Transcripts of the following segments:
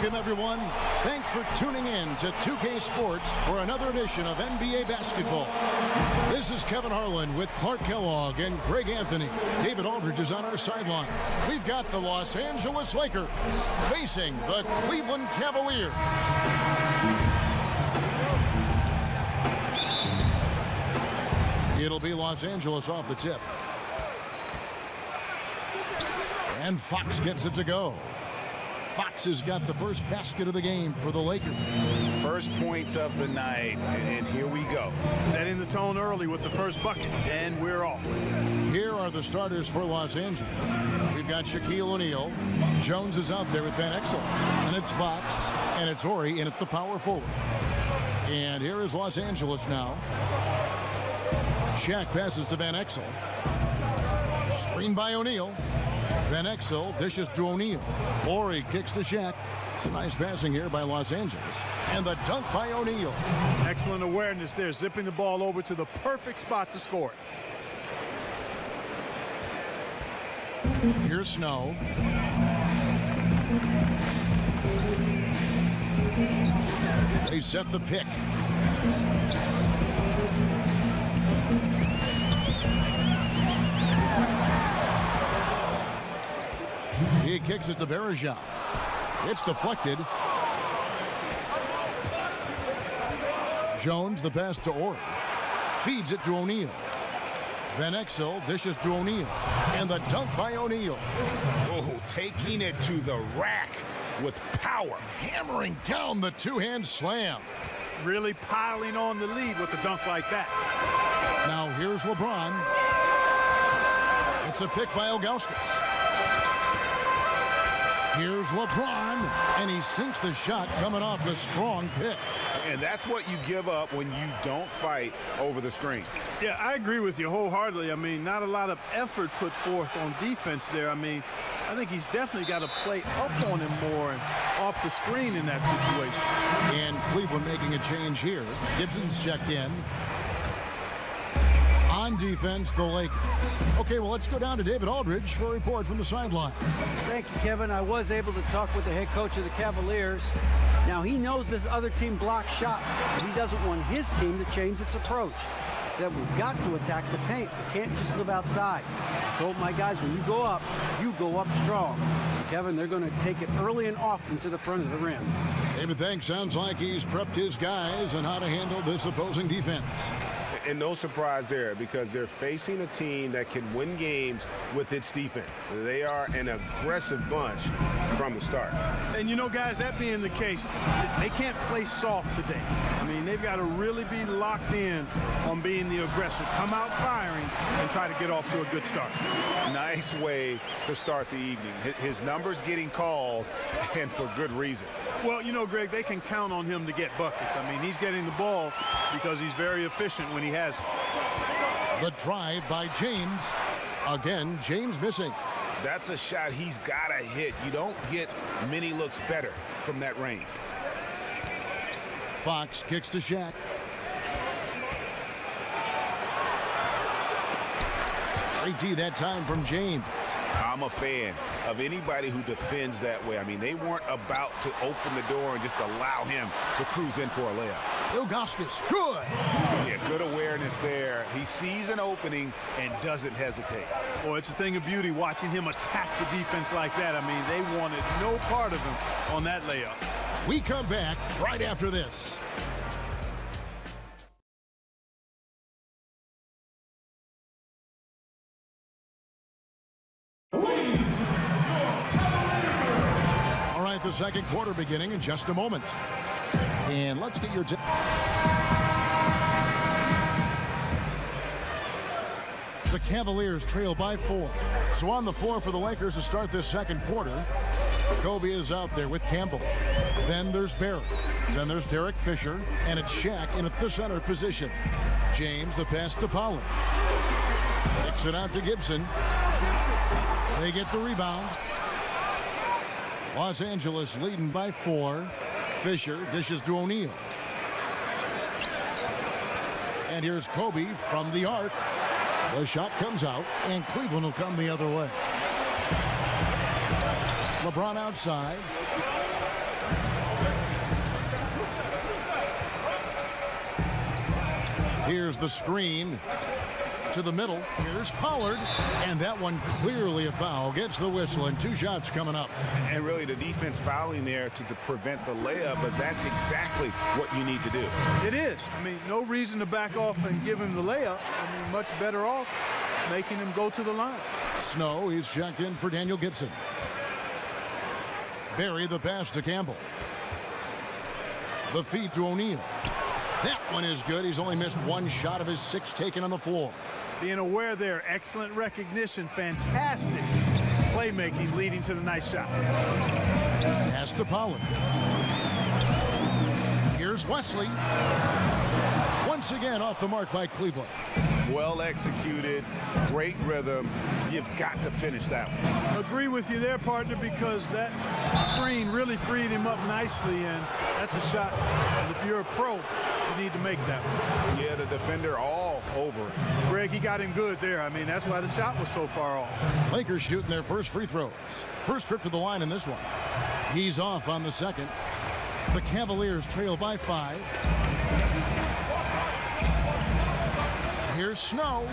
Welcome, everyone. Thanks for tuning in to 2K Sports for another edition of NBA basketball. This is Kevin Harlan with Clark Kellogg and Greg Anthony. David Aldridge is on our sideline. We've got the Los Angeles Lakers facing the Cleveland Cavaliers. It'll be Los Angeles off the tip. And Fox gets it to go. Fox has got the first basket of the game for the Lakers. First points of the night, and here we go. Setting the tone early with the first bucket, and we're off. Here are the starters for Los Angeles. We've got Shaquille O'Neal. Jones is out there with Van Exel. And it's Fox, and it's Horry in at the power forward. And here is Los Angeles now. Shaq passes to Van Exel. Screen by O'Neal. Van Exel dishes to O'Neal. Horry kicks to Shaq. It's a nice passing here by Los Angeles. And the dunk by O'Neal. Excellent awareness there, zipping the ball over to the perfect spot to score. Here's Snow. They set the pick. He kicks it to Varejao. It's deflected. Jones, the pass to Horry. Feeds it to O'Neal. Van Exel dishes to O'Neal. And the dunk by O'Neal. Oh, taking it to the rack with power. Hammering down the two-hand slam. Really piling on the lead with a dunk like that. Now here's LeBron. It's a pick by Ilgauskas. Here's LeBron, and he sinks the shot coming off the strong pick. And that's what you give up when you don't fight over the screen. Yeah, I agree with you wholeheartedly. I mean, not a lot of effort put forth on defense there. I mean, I think he's definitely got to play up on him more and off the screen in that situation. And Cleveland making a change here. Gibson's checked in. On defense, the Lakers. Okay, well, let's go down to David Aldridge for a report from the sideline. Thank you, Kevin. I was able to talk with the head coach of the Cavaliers. Now, he knows this other team blocks shots, but he doesn't want his team to change its approach. He said, we've got to attack the paint. We can't just live outside. I told my guys, when you go up strong. So, Kevin, they're going to take it early and often to the front of the rim. David, thanks. Sounds like he's prepped his guys on how to handle this opposing defense. And no surprise there, because they're facing a team that can win games with its defense. They are an aggressive bunch from the start. And you know, guys, that being the case, they can't play soft today. I mean, they've got to really be locked in on being the aggressors. Come out firing and try to get off to a good start. Nice way to start the evening. His numbers getting called, and for good reason. Well, you know, Greg, they can count on him to get buckets. I mean, he's getting the ball because he's very efficient when he has it. The drive by James. Again, James missing. That's a shot he's got to hit. You don't get many looks better from that range. Fox kicks to Shaq. Great D that time from James. I'm a fan of anybody who defends that way. I mean, they weren't about to open the door and just allow him to cruise in for a layup. Ilgauskas, good. Yeah, good awareness there. He sees an opening and doesn't hesitate. Well, it's a thing of beauty watching him attack the defense like that. I mean, they wanted no part of him on that layup. We come back right after this. All right, the second quarter beginning in just a moment. And let's get your... The Cavaliers trail by 4. So on the floor for the Lakers to start this second quarter, Kobe is out there with Campbell. Then there's Barrett. Then there's Derek Fisher. And it's Shaq in at the center position. James, the pass to Pollard. Kicks it out to Gibson. They get the rebound. Los Angeles leading by 4. Fisher dishes to O'Neal. And here's Kobe from the arc. The shot comes out, and Cleveland will come the other way. LeBron outside. Here's the screen to the middle. Here's Pollard, and that one clearly a foul. Gets the whistle, and 2 shots coming up. And really the defense fouling there to prevent the layup, but that's exactly what you need to do. It is. I mean, no reason to back off and give him the layup. I mean, much better off making him go to the line. Snow, he's checked in for Daniel Gibson. Barry the pass to Campbell. The feed to O'Neal. That one is good. He's only missed 1 shot of his 6 taken on the floor. Being aware there, excellent recognition, fantastic playmaking leading to the nice shot. Pass to Pollard. Here's Wesley. Once again off the mark by Cleveland. Well executed, great rhythm. You've got to finish that one. Agree with you there, partner, because that screen really freed him up nicely, and that's a shot. And if you're a pro, you need to make that one. Yeah, the defender all over. Greg, he got him good there. I mean, that's why the shot was so far off. Lakers shooting their first free throws. First trip to the line in this one. He's off on the second. The Cavaliers trail by 5. Here's Snow.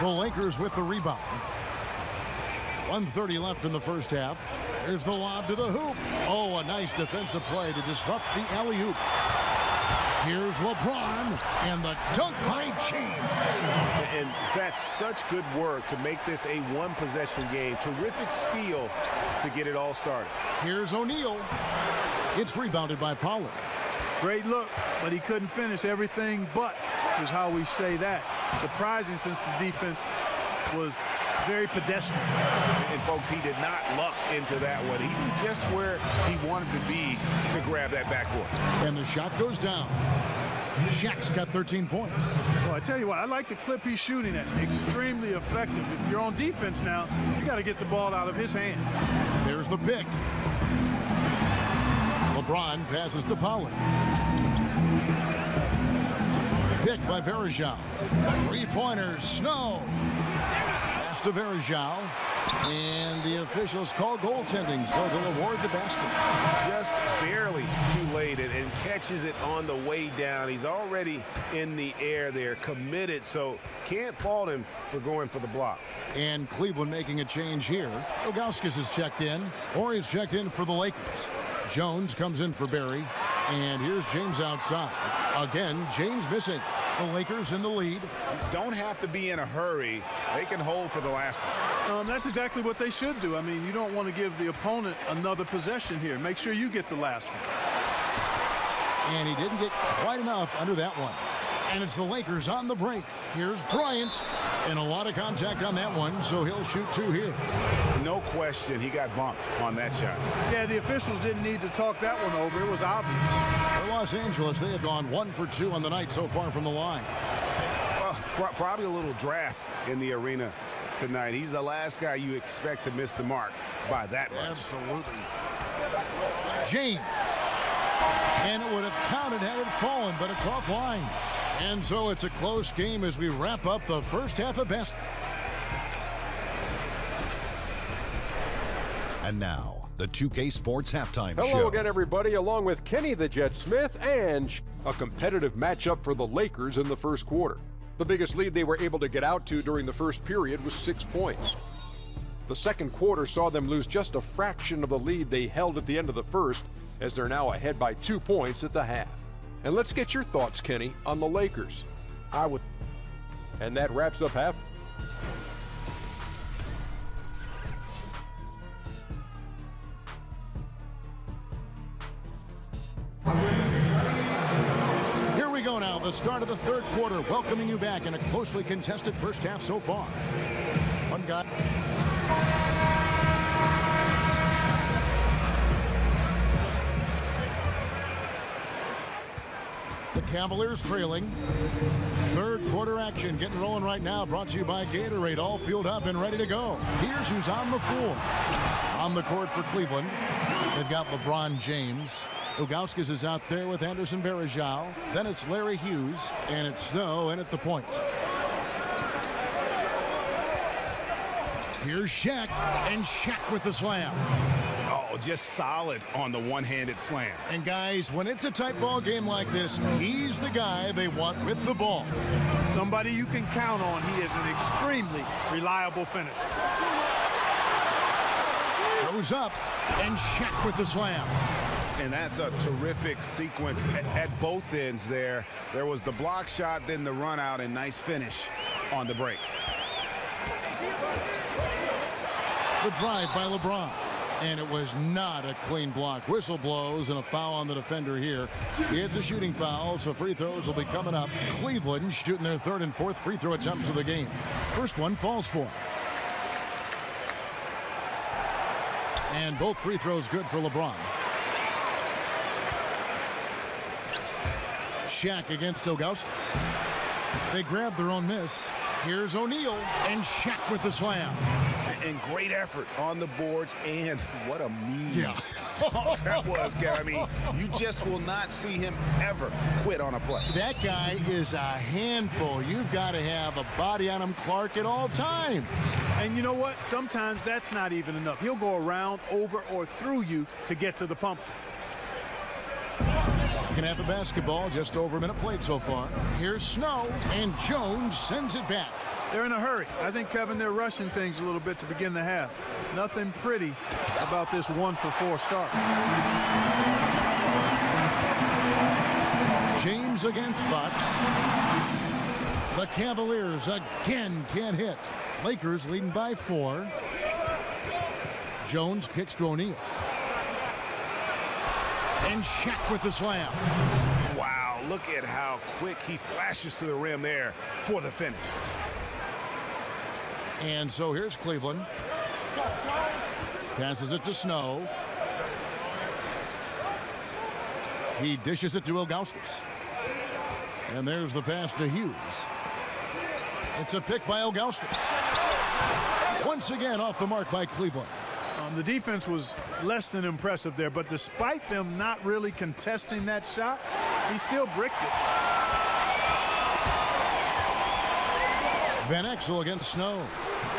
The Lakers with the rebound. 1:30 left in the first half. Here's the lob to the hoop. Oh, a nice defensive play to disrupt the alley-oop. Here's LeBron and the dunk by James. And that's such good work to make this a 1-possession game. Terrific steal to get it all started. Here's O'Neal. It's rebounded by Pollard. Great look, but he couldn't finish. Everything but is how we say that. Surprising, since the defense was very pedestrian. And folks, he did not luck into that one. He knew just where he wanted to be to grab that backboard. And the shot goes down. Shaq's got 13 points. Well, I tell you what, I like the clip he's shooting at. Extremely effective. If you're on defense now, you got to get the ball out of his hand. There's the pick. LeBron passes to Pollard. Pick by Verajao. 3-pointers, Snow. Pass to Verajao. And the officials call goaltending, so they'll award the basket. Just barely too late and catches it on the way down. He's already in the air there, committed, so can't fault him for going for the block. And Cleveland making a change here. Ilgauskas is checked in, or he's checked in for the Lakers. Jones comes in for Barry, and here's James outside. Again, James missing. The Lakers in the lead. Don't have to be in a hurry. They can hold for the last one. That's exactly what they should do. I mean, you don't want to give the opponent another possession here. Make sure you get the last one. And he didn't get quite enough under that one. And it's the Lakers on the break. Here's Bryant. And a lot of contact on that one, so he'll shoot 2 here. No question, he got bumped on that shot. Yeah, the officials didn't need to talk that one over. It was obvious. For Los Angeles, they have gone 1 for 2 on the night so far from the line. Well, probably a little draft in the arena tonight. He's the last guy you expect to miss the mark by that much. Absolutely. James. And it would have counted had it fallen, but it's offline. And so it's a close game as we wrap up the first half of basketball. And now, the 2K Sports Halftime Show. Hello again, everybody, along with Kenny the Jet Smith and a competitive matchup for the Lakers in the first quarter. The biggest lead they were able to get out to during the first period was 6 points. The second quarter saw them lose just a fraction of the lead they held at the end of the first, as they're now ahead by 2 points at the half. And let's get your thoughts, Kenny, on the Lakers. And that wraps up half. Here we go now, the start of the third quarter, welcoming you back in a closely contested first half so far. One guy. The Cavaliers trailing. Third quarter action getting rolling right now, brought to you by Gatorade, all fueled up and ready to go. Here's who's on the floor. On the court for Cleveland, they've got LeBron James. Ilgauskas is out there with Anderson Varejao. Then it's Larry Hughes, and it's Snow in at the point. Here's Shaq, and Shaq with the slam. Oh, Oh, just solid on the one-handed slam. And guys, when it's a tight ball game like this, he's the guy they want with the ball. Somebody you can count on. He is an extremely reliable finisher. Goes up, and Shaq with the slam. And that's a terrific sequence at both ends there. There was the block shot, then the run out, and nice finish on the break. The drive by LeBron. And it was not a clean block. Whistle blows and a foul on the defender here. It's a shooting foul, so free throws will be coming up. Cleveland shooting their third and fourth free throw attempts of the game. First one falls for him. And both free throws good for LeBron. Shaq against Ilgauskas. They grab their own miss. Here's O'Neal, and Shaq with the slam. And great effort on the boards, and what a mean talk that was, Kev. I mean, you just will not see him ever quit on a play. That guy is a handful. You've got to have a body on him, Clark, at all times. And you know what? Sometimes that's not even enough. He'll go around, over, or through you to get to the pumpkin. Second half of basketball, just over a minute played so far. Here's Snow, and Jones sends it back. They're in a hurry. I think, Kevin, they're rushing things a little bit to begin the half. Nothing pretty about this 1-for-4 start. James against Fox. The Cavaliers again can't hit. Lakers leading by 4. Jones kicks to O'Neal. And Shaq with the slam. Wow, look at how quick he flashes to the rim there for the finish. And so here's Cleveland. Passes it to Snow. He dishes it to Ilgauskas. And there's the pass to Hughes. It's a pick by Ilgauskas. Once again off the mark by Cleveland. The defense was less than impressive there, but despite them not really contesting that shot, he still bricked it. Van Exel against Snow.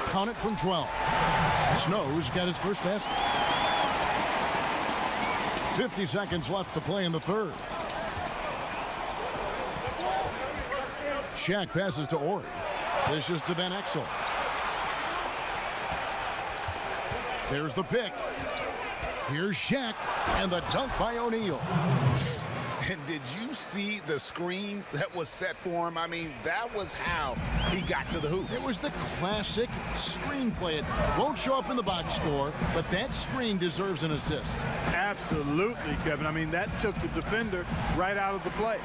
Count it from 12. Snow's got his first basket. 50 seconds left to play in the third. Shaq passes to Ori. Dishes to Van Exel. There's the pick. Here's Shaq, and the dunk by O'Neal. And did you see the screen that was set for him? I mean, that was how he got to the hoop. It was the classic screenplay. It won't show up in the box score, but that screen deserves an assist. Absolutely, Kevin. I mean, that took the defender right out of the play.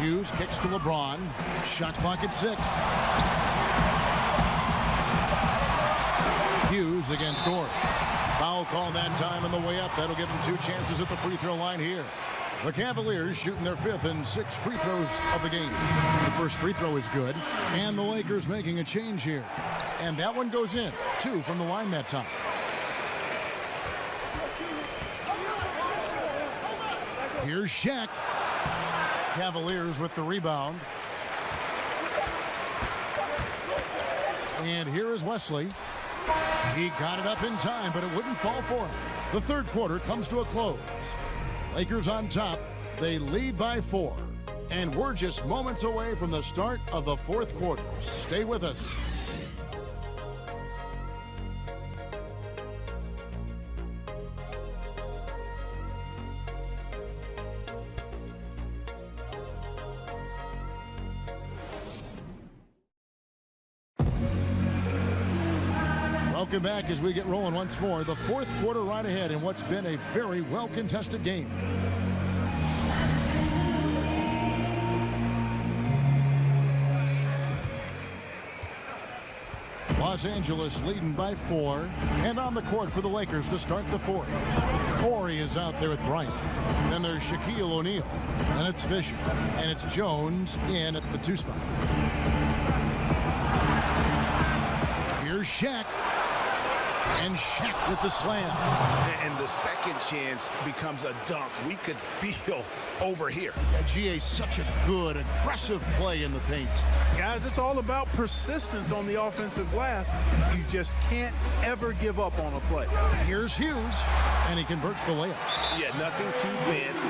Hughes kicks to LeBron. Shot clock at 6. Hughes against Ori. Foul call that time on the way up. That'll give him 2 chances at the free throw line here. The Cavaliers shooting their 5th and 6th free throws of the game. The first free throw is good, and the Lakers making a change here. And that one goes in. 2 from the line that time. Here's Shaq. Cavaliers with the rebound. And here is Wesley. He got it up in time, but it wouldn't fall for him. The third quarter comes to a close. Lakers on top. They lead by 4. And we're just moments away from the start of the fourth quarter. Stay with us. Welcome back as we get rolling once more. The fourth quarter right ahead in what's been a very well-contested game. Los Angeles leading by 4. And on the court for the Lakers to start the fourth. Ori is out there with Bryant. Then there's Shaquille O'Neal. And it's Fisher. And it's Jones in at the 2 spot. Here's Shaq. And Shaq with the slam. And the second chance becomes a dunk. We could feel over here. Yeah, GA, such a good, aggressive play in the paint. Guys, it's all about persistence on the offensive glass. You just can't ever give up on a play. Here's Hughes, and he converts the layup. Yeah, nothing too fancy.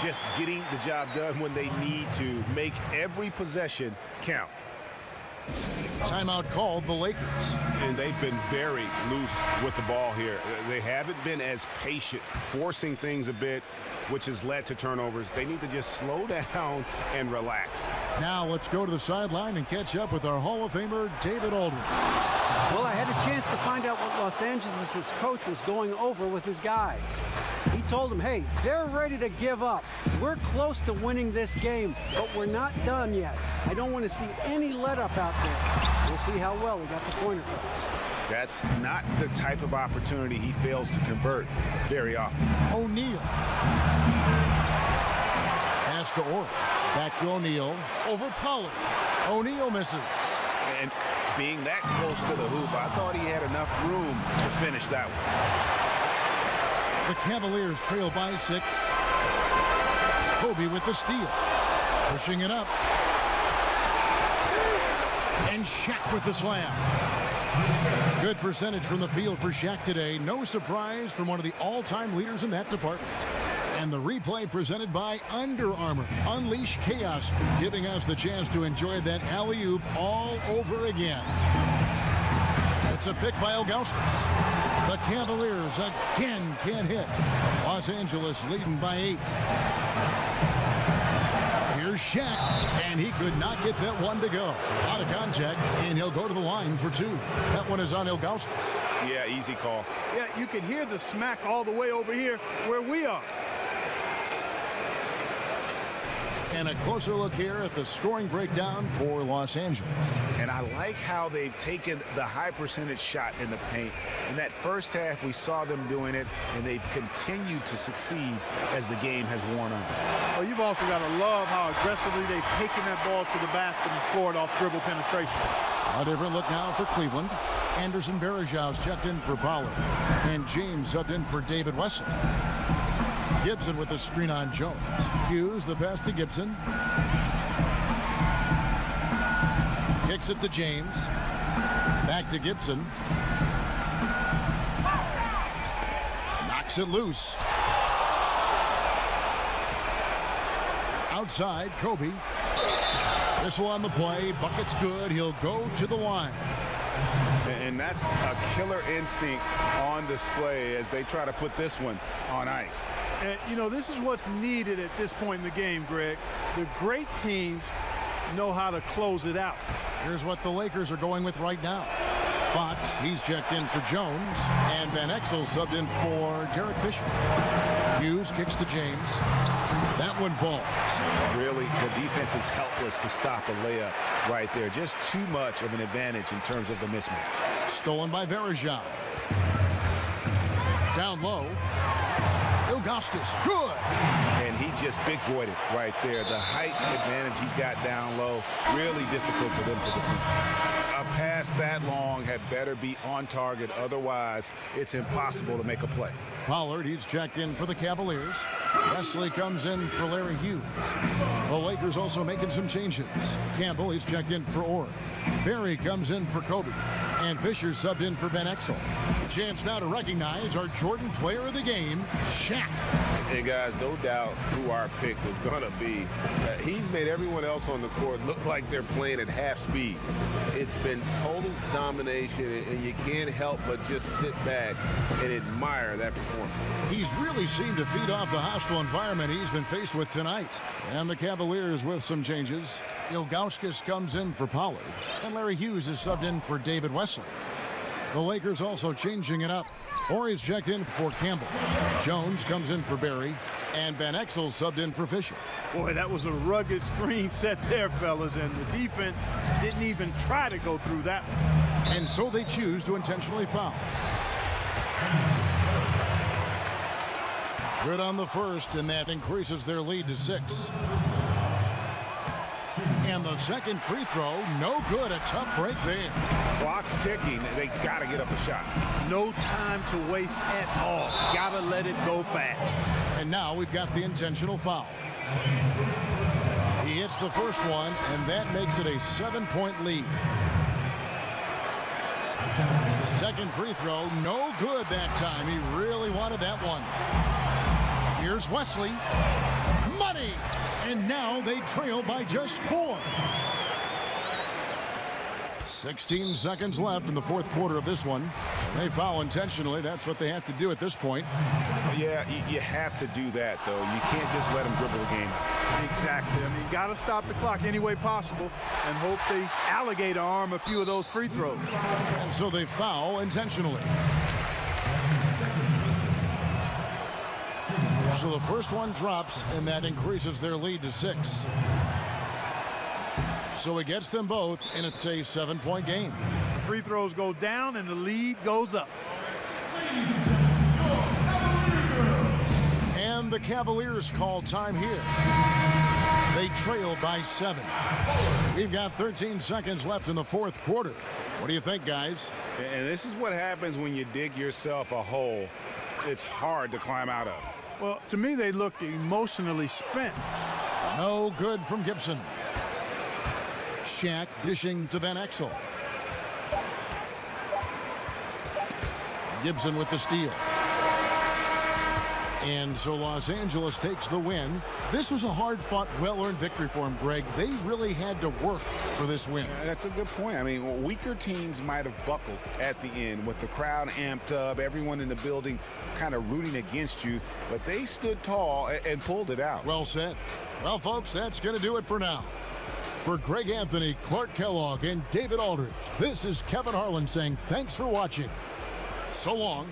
Just getting the job done when they need to. Make every possession count. Timeout called the Lakers. And they've been very loose with the ball here. They haven't been as patient, forcing things a bit, which has led to turnovers. They need to just slow down and relax. Now let's go to the sideline and catch up with our Hall of Famer, David Aldridge. Well, I had a chance to find out what Los Angeles' coach was going over with his guys. He told them, hey, they're ready to give up. We're close to winning this game, but we're not done yet. I don't want to see any let-up out there. We'll see how well he got the pointer calls. That's not the type of opportunity he fails to convert very often. O'Neal. Pass to Orr. Back to O'Neal. Over Pollard. O'Neal misses. And being that close to the hoop, I thought he had enough room to finish that one. The Cavaliers trail by 6. Kobe with the steal. Pushing it up. And Shaq with the slam. Good percentage from the field for Shaq today. No surprise from one of the all-time leaders in that department. And the replay presented by Under Armour. Unleash chaos, giving us the chance to enjoy that alley-oop all over again. It's a pick by Ilgauskas. The Cavaliers again can't hit. Los Angeles leading by 8. Here's Shaq, and he could not get that one to go. Out of contact, and he'll go to the line for 2. That one is on Ilgauskas. Yeah, easy call. Yeah, you can hear the smack all the way over here where we are. And a closer look here at the scoring breakdown for Los Angeles. And I like how they've taken the high percentage shot in the paint. In that first half, we saw them doing it, and they've continued to succeed as the game has worn on. Well, you've also got to love how aggressively they've taken that ball to the basket and scored off dribble penetration. A different look now for Cleveland. Anderson Varejão's checked in for Pollard. And James subbed in for David Wesley. Gibson with the screen on Jones. Hughes, the pass to Gibson. Kicks it to James. Back to Gibson. Knocks it loose. Outside, Kobe. Whistle on the play. Bucket's good. He'll go to the line. And that's a killer instinct on display as they try to put this one on ice. And, you know, this is what's needed at this point in the game, Greg. The great teams know how to close it out. Here's what the Lakers are going with right now. Fox, he's checked in for Jones. And Van Exel subbed in for Derek Fisher. Hughes kicks to James. That one falls. Really, the defense is helpless to stop a layup right there. Just too much of an advantage in terms of the mismatch. Stolen by Varejão. Down low. Ilgauskas, good. And he just big-boyed it right there. The height advantage he's got down low, really difficult for them to defend. A pass that long had better be on target. Otherwise, it's impossible to make a play. Pollard, he's checked in for the Cavaliers. Wesley comes in for Larry Hughes. The Lakers also making some changes. Campbell, he's checked in for Orr. Barry comes in for Kobe. And Fisher subbed in for Van Exel. Chance now to recognize our Jordan player of the game, Shaq. Hey, guys, no doubt who our pick was going to be. He's made everyone else on the court look like they're playing at half speed. It's been total domination, and you can't help but just sit back and admire that performance. He's really seemed to feed off the hostile environment he's been faced with tonight. And the Cavaliers with some changes. Ilgauskas comes in for Pollard. And Larry Hughes is subbed in for David Wesley. The Lakers also changing it up. Horry's checked in for Campbell. Jones comes in for Barry. And Van Exel subbed in for Fisher. Boy, that was a rugged screen set there, fellas, and the defense didn't even try to go through that one. And so they choose to intentionally foul. Good on the first, and that increases their lead to 6. And And the second free throw, no good. A tough break there. Clock's ticking. They got to get up a shot. No time to waste at all. Got to let it go fast. And now we've got the intentional foul. He hits the first one, and that makes it a 7-point lead. Second free throw, no good that time. He really wanted that one. Here's Wesley. Money! And now they trail by just 4. 16 seconds left in the fourth quarter of this one. They foul intentionally. That's what they have to do at this point. Yeah, you have to do that, though. You can't just let them dribble the game. Exactly. I mean, got to stop the clock any way possible and hope they alligator arm a few of those free throws. And so they foul intentionally. So the first one drops, and that increases their lead to 6. So he gets them both, and it's a 7-point game. The free throws go down, and the lead goes up. And the Cavaliers call time here. They trail by 7. We've got 13 seconds left in the fourth quarter. What do you think, guys? And this is what happens when you dig yourself a hole it's hard to climb out of. Well, to me, they look emotionally spent. No good from Gibson. Shaq dishing to Van Exel. Gibson with the steal. And so Los Angeles takes the win. This was a hard-fought, well-earned victory for them, Greg. They really had to work for this win. That's a good point. I mean, weaker teams might have buckled at the end with the crowd amped up, everyone in the building kind of rooting against you, but they stood tall and pulled it out. Well said. Well, folks, that's going to do it for now. For Greg Anthony, Clark Kellogg, and David Aldridge, this is Kevin Harlan saying thanks for watching. So long.